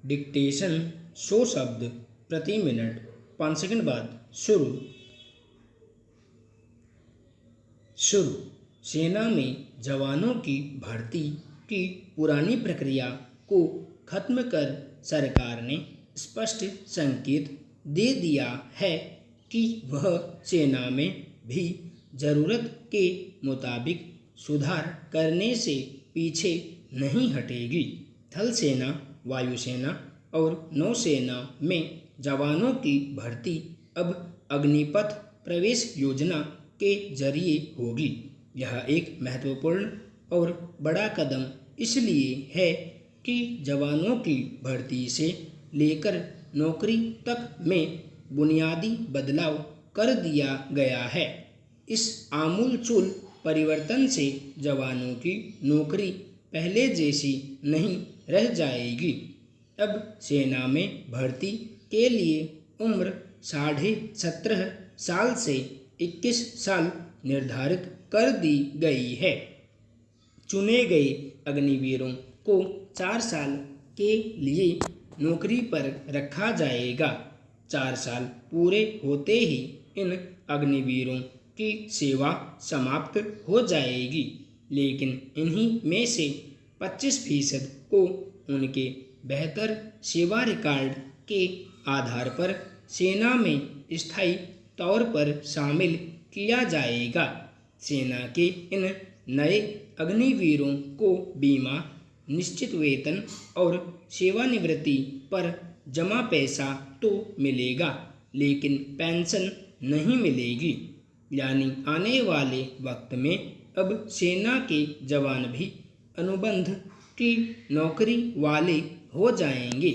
Dictation 100 शब्द प्रति minute. 5 second बाद शुरू। शुरू। सेना में जवानों की भर्ती की पुरानी प्रक्रिया को खत्म कर सरकार ने स्पष्ट संकेत दे दिया है कि वह सेना में भी जरूरत के मुताबिक सुधार करने से पीछे नहीं हटेगी। थल सेना, वायुसेना और नौसेना में जवानों की भर्ती अब अग्निपथ प्रवेश योजना के जरिए होगी। यह एक महत्वपूर्ण और बड़ा कदम इसलिए है कि जवानों की भर्ती से लेकर नौकरी तक में बुनियादी बदलाव कर दिया गया है। इस आमूलचूल परिवर्तन से जवानों की नौकरी पहले जैसी नहीं रह जाएगी। अब सेना में भर्ती के लिए उम्र 17.5 साल से 21 साल निर्धारित कर दी गई है। चुने गए अग्निवीरों को 4 साल के लिए नौकरी पर रखा जाएगा। 4 साल पूरे होते ही इन अग्निवीरों की सेवा समाप्त हो जाएगी, लेकिन इन्हीं में से 25% को उनके बेहतर सेवा रिकॉर्ड के आधार पर सेना में स्थायी तौर पर शामिल किया जाएगा। सेना के इन नए अग्निवीरों को बीमा, निश्चित वेतन और सेवानिवृत्ति पर जमा पैसा तो मिलेगा, लेकिन पेंशन नहीं मिलेगी। यानी आने वाले वक्त में अब सेना के जवान भी अनुबंध की नौकरी वाले हो जाएंगे।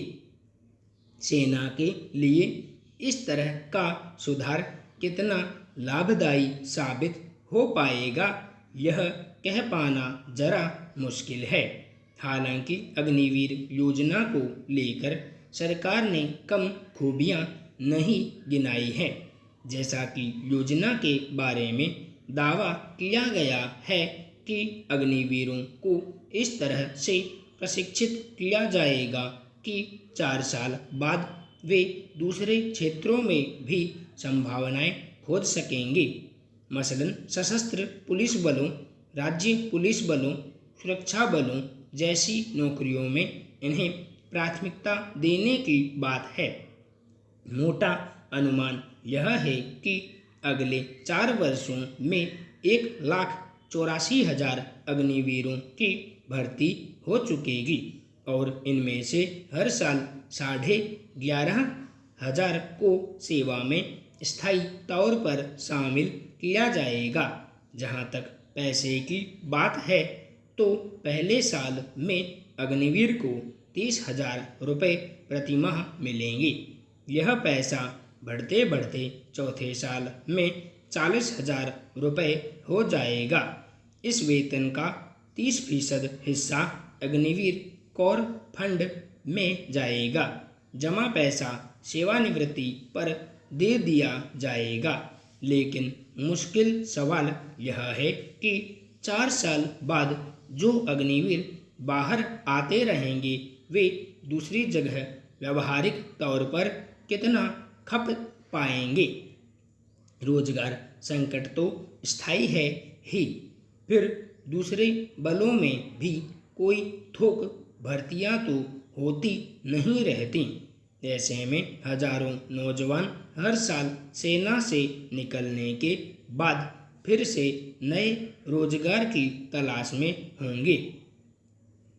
सेना के लिए इस तरह का सुधार कितना लाभदायी साबित हो पाएगा, यह कह पाना जरा मुश्किल है। हालांकि अग्निवीर योजना को लेकर सरकार ने कम खूबियां नहीं गिनाई हैं। जैसा कि योजना के बारे में दावा किया गया है कि अग्निवीरों को इस तरह से प्रशिक्षित किया जाएगा कि 4 साल बाद वे दूसरे क्षेत्रों में भी संभावनाएं खोज सकेंगे। मसलन सशस्त्र पुलिस बलों, राज्य पुलिस बलों, सुरक्षा बलों जैसी नौकरियों में इन्हें प्राथमिकता देने की बात है। मोटा अनुमान यह है कि अगले 4 वर्षों में 1,84,000 अग्निवीरों की भर्ती हो चुकेगी और इनमें से हर साल 11,500 को सेवा में स्थायी तौर पर शामिल किया जाएगा। जहां तक पैसे की बात है तो पहले साल में अग्निवीर को 30,000 रुपये प्रति माह मिलेंगे। यह पैसा बढ़ते बढ़ते चौथे साल में 40,000 रुपये हो जाएगा। इस वेतन का 30% हिस्सा अग्निवीर कोर फंड में जाएगा। जमा पैसा सेवानिवृत्ति पर दे दिया जाएगा। लेकिन मुश्किल सवाल यह है कि 4 साल बाद जो अग्निवीर बाहर आते रहेंगे वे दूसरी जगह व्यावहारिक तौर पर कितना खप पाएंगे। रोजगार संकट तो स्थायी है ही, फिर दूसरे बलों में भी कोई थोक भर्तियां तो होती नहीं रहती। ऐसे में हजारों नौजवान हर साल सेना से निकलने के बाद फिर से नए रोजगार की तलाश में होंगे।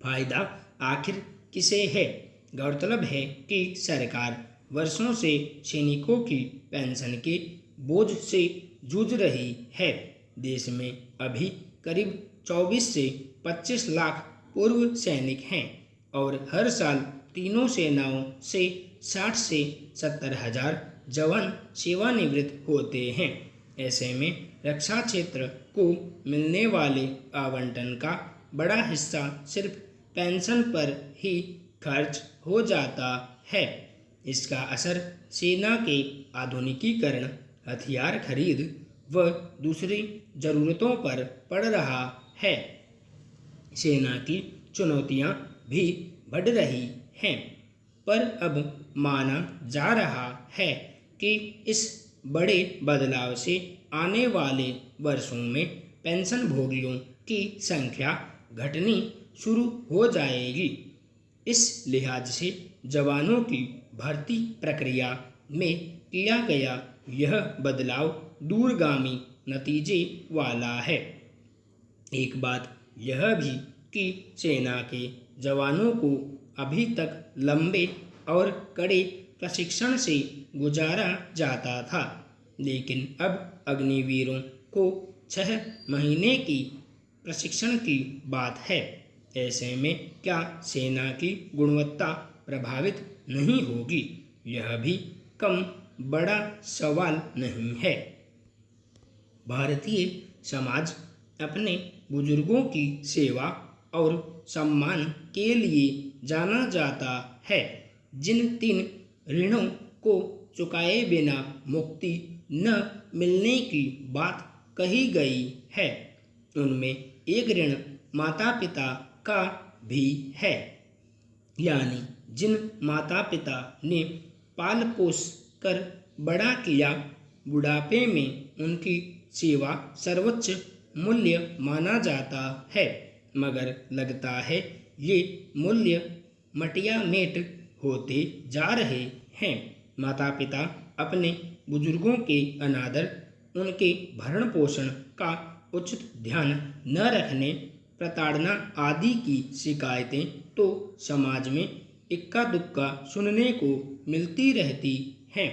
फायदा आखिर किसे है? गौरतलब है कि सरकार वर्षों से सैनिकों की पेंशन के बोझ से जूझ रही है। देश में अभी करीब 24 से 25 लाख पूर्व सैनिक हैं और हर साल तीनों सेनाओं से 60 से 70 हजार जवान सेवानिवृत्त होते हैं। ऐसे में रक्षा क्षेत्र को मिलने वाले आवंटन का बड़ा हिस्सा सिर्फ पेंशन पर ही खर्च हो जाता है। इसका असर सेना के आधुनिकीकरण, हथियार खरीद व दूसरी जरूरतों पर पड़ रहा है। सेना की चुनौतियां भी बढ़ रही हैं। पर अब माना जा रहा है कि इस बड़े बदलाव से आने वाले वर्षों में पेंशनभोगियों की संख्या घटनी शुरू हो जाएगी। इस लिहाज से जवानों की भर्ती प्रक्रिया में किया गया यह बदलाव दूरगामी नतीजे वाला है। एक बात यह भी कि सेना के जवानों को अभी तक लंबे और कड़े प्रशिक्षण से गुजारा जाता था, लेकिन अब अग्निवीरों को 6 महीने की प्रशिक्षण की बात है। ऐसे में क्या सेना की गुणवत्ता प्रभावित नहीं होगी, यह भी कम बड़ा सवाल नहीं है। भारतीय समाज अपने बुजुर्गों की सेवा और सम्मान के लिए जाना जाता है। जिन 3 ऋणों को चुकाए बिना मुक्ति न मिलने की बात कही गई है, उनमें एक ऋण माता पिता का भी है। यानी जिन माता पिता ने पाल पोस कर बड़ा किया, बुढ़ापे में उनकी सेवा सर्वोच्च मूल्य माना जाता है, मगर लगता है ये मूल्य मटिया मेट होते जा रहे हैं। माता पिता अपने बुजुर्गों के अनादर, उनके भरण पोषण का उचित ध्यान न रखने, प्रताड़ना आदि की शिकायतें तो समाज में इक्का दुक्का सुनने को मिलती रहती हैं,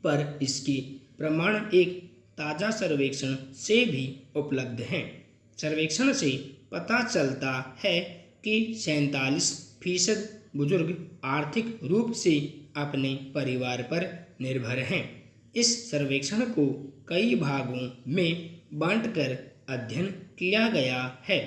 पर इसके प्रमाण एक ताज़ा सर्वेक्षण से भी उपलब्ध हैं। सर्वेक्षण से पता चलता है कि 47% बुजुर्ग आर्थिक रूप से अपने परिवार पर निर्भर हैं। इस सर्वेक्षण को कई भागों में बांटकर अध्ययन किया गया है,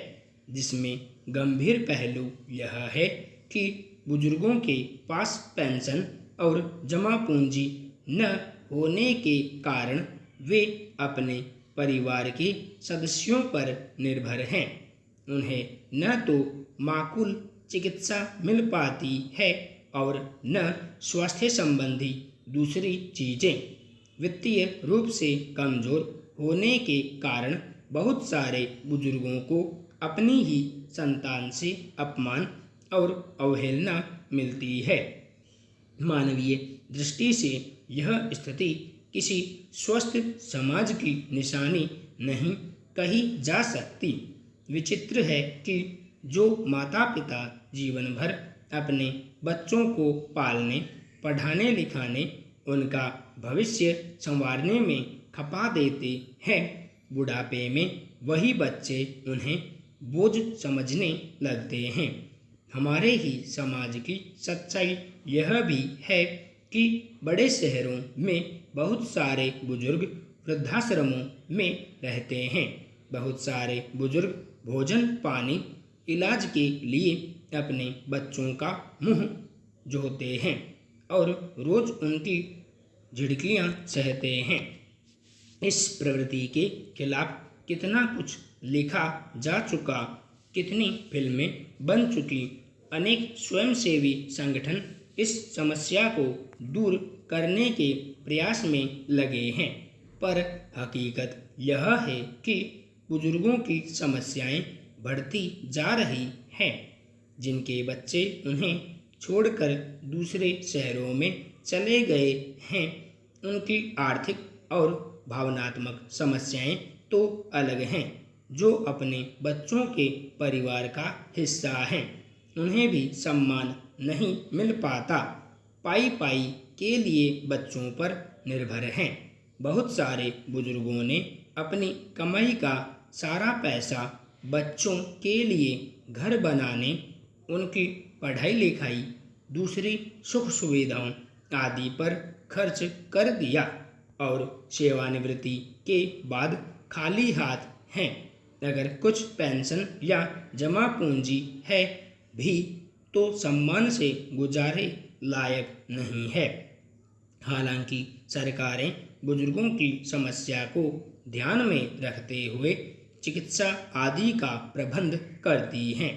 जिसमें गंभीर पहलू यह है कि बुजुर्गों के पास पेंशन और जमा पूंजी न होने के कारण वे अपने परिवार के सदस्यों पर निर्भर हैं। उन्हें न तो माकूल चिकित्सा मिल पाती है और न स्वास्थ्य संबंधी दूसरी चीज़ें। वित्तीय रूप से कमज़ोर होने के कारण बहुत सारे बुजुर्गों को अपनी ही संतान से अपमान और अवहेलना मिलती है। मानवीय दृष्टि से यह स्थिति किसी स्वस्थ समाज की निशानी नहीं कही जा सकती। विचित्र है कि जो माता पिता जीवन भर अपने बच्चों को पालने, पढ़ाने लिखाने, उनका भविष्य संवारने में खपा देते हैं, बुढ़ापे में वही बच्चे उन्हें बोझ समझने लगते हैं। हमारे ही समाज की सच्चाई यह भी है कि बड़े शहरों में बहुत सारे बुजुर्ग वृद्धाश्रमों में रहते हैं। बहुत सारे बुजुर्ग भोजन, पानी, इलाज के लिए अपने बच्चों का मुंह जोहते हैं और रोज उनकी झिड़कियां सहते हैं। इस प्रवृत्ति के खिलाफ कितना कुछ लिखा जा चुका, कितनी फिल्में बन चुकी, अनेक स्वयंसेवी संगठन इस समस्या को दूर करने के प्रयास में लगे हैं, पर हकीकत यह है कि बुजुर्गों की समस्याएं बढ़ती जा रही हैं। जिनके बच्चे उन्हें छोड़कर दूसरे शहरों में चले गए हैं, उनकी आर्थिक और भावनात्मक समस्याएं तो अलग हैं। जो अपने बच्चों के परिवार का हिस्सा हैं, उन्हें भी सम्मान नहीं मिल पाता, पाई पाई के लिए बच्चों पर निर्भर हैं। बहुत सारे बुजुर्गों ने अपनी कमाई का सारा पैसा बच्चों के लिए घर बनाने, उनकी पढ़ाई लिखाई, दूसरी सुख सुविधाओं आदि पर खर्च कर दिया और सेवानिवृत्ति के बाद खाली हाथ हैं। अगर कुछ पेंशन या जमा पूंजी है भी तो सम्मान से गुजारे लायक नहीं है। हालांकि सरकारें बुजुर्गों की समस्या को ध्यान में रखते हुए चिकित्सा आदि का प्रबंध करती हैं।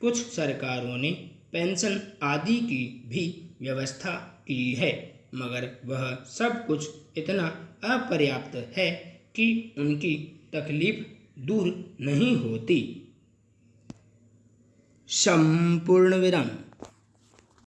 कुछ सरकारों ने पेंशन आदि की भी व्यवस्था की है, मगर वह सब कुछ इतना अपर्याप्त है कि उनकी तकलीफ दूर नहीं होती। संपूर्ण विराम।